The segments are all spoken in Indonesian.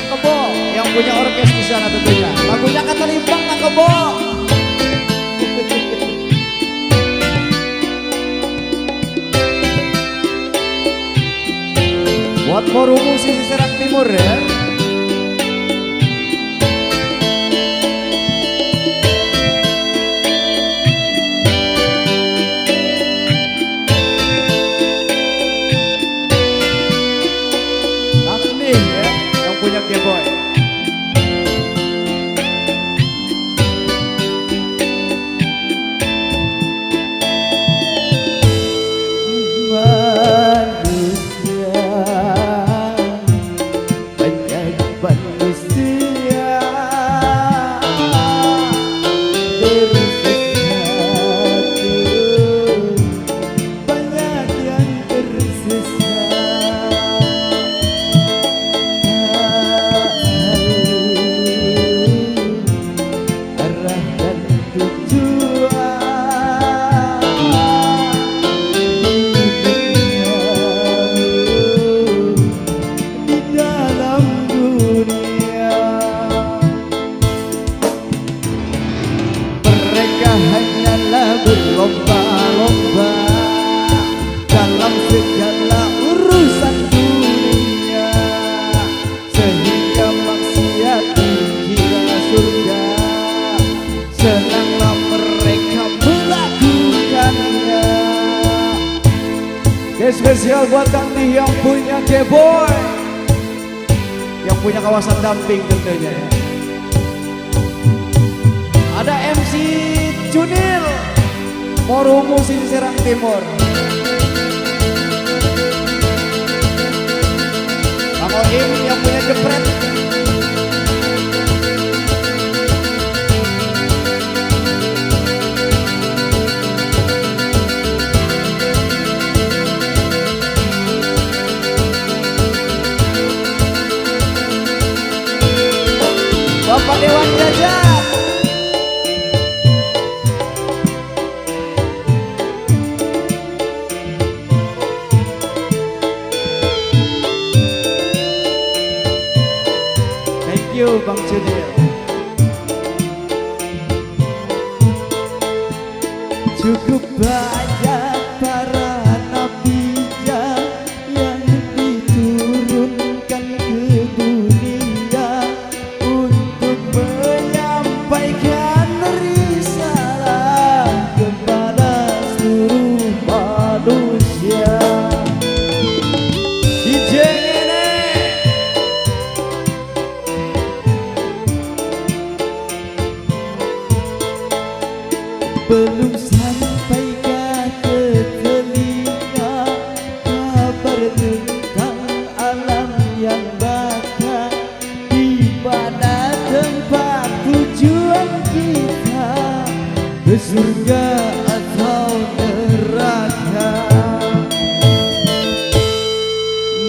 Kebo yang punya orkes di sana tentunya. Lagunya kata limbang Kang Kebo. Buat Morumu sisi Serang Timur ya. Punya Keboy. Manusia banyak manusia bersesatu, banyak yang tersesat. Berlomba-lomba dalam segala urusan dunia, sehingga maksiat dikira surga. Senanglah mereka melakukannya. Spesial buat Kang Di yang punya Keboy, yang punya kawasan damping tentunya ya. Ada MC Junil Morumu sisi Serang Timur. Kang Oim yang punya Jepret. Bapak Dewan Jajak. Bang Junil. Cukup banyak para nabi yang diturunkan ke dunia untuk menyampaikan risalah kepada seluruh manusia. Belum sampaikah ke telinga kabar tentang alam yang baka, di mana tempat tujuan kita, ke surga atau neraka.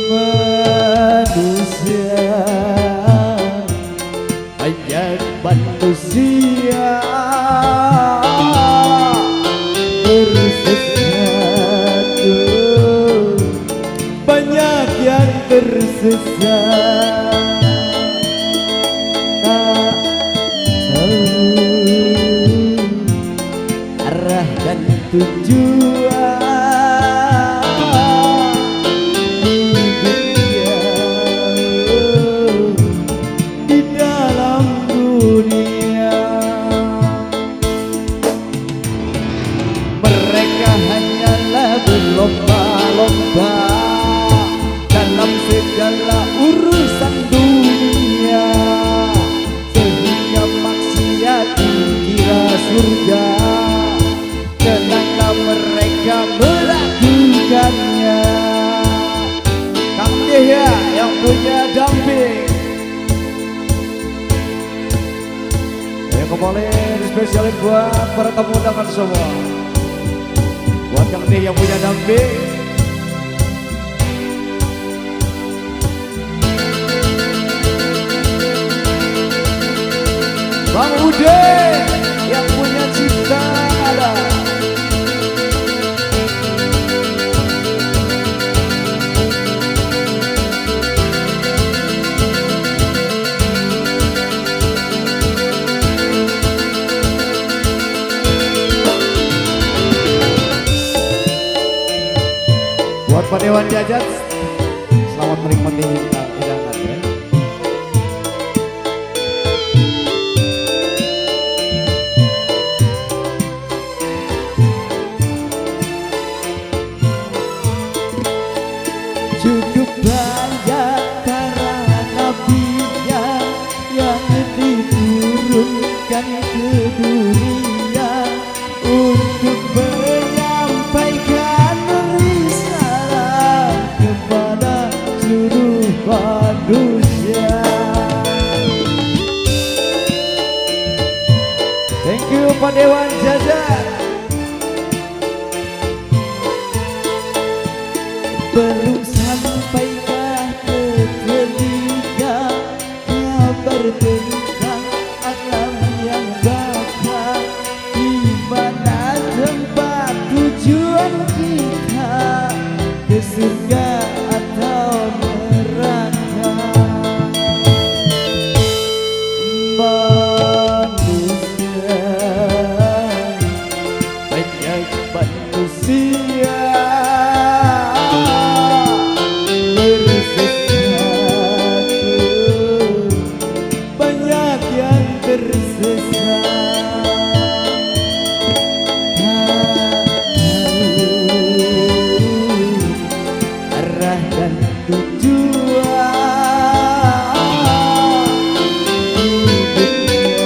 Manusia banyak manusia bersesatu, banyak yang tersesat. Tak tahu arah dan tujuan hidupnya di dalam dunia. Berlomba-lomba dalam segala urusan dunia, sehingga maksiat dikira surga. Senanglah mereka melakukannya. Kang Di ya yang punya damping. Ya kembali spesialin buat para tamu undangan semua. Buat Kang Di yang punya damping. Bang Ude yang punya cipta ada. Jajat. Selamat menikmati hidangan ya. Cukup banyak para nabi yang diturunkan ke dunia untuk menyampaikan risalah kepada seluruh manusia. Thank you Pak Dewan Jajat. Belum sampaikah ke telinga kabar tentang alam yang baka, di mana tempat tujuan kita, ke surga atau neraka. Manusia, banyak manusia arah dan tujuan hidupnya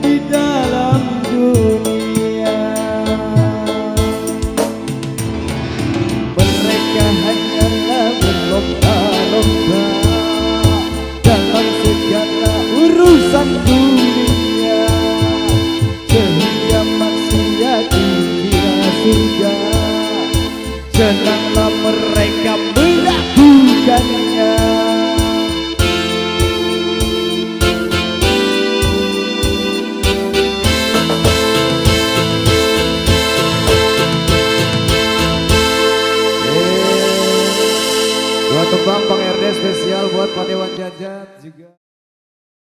di dalam dunia. Mereka hanyalah berlomba-lomba dalam segala urusan dunia, sehingga maksiat dikira surga. Senanglah mereka melakukannya. Dua tembang Bang RD spesial buat Pak Dewan Jajat juga.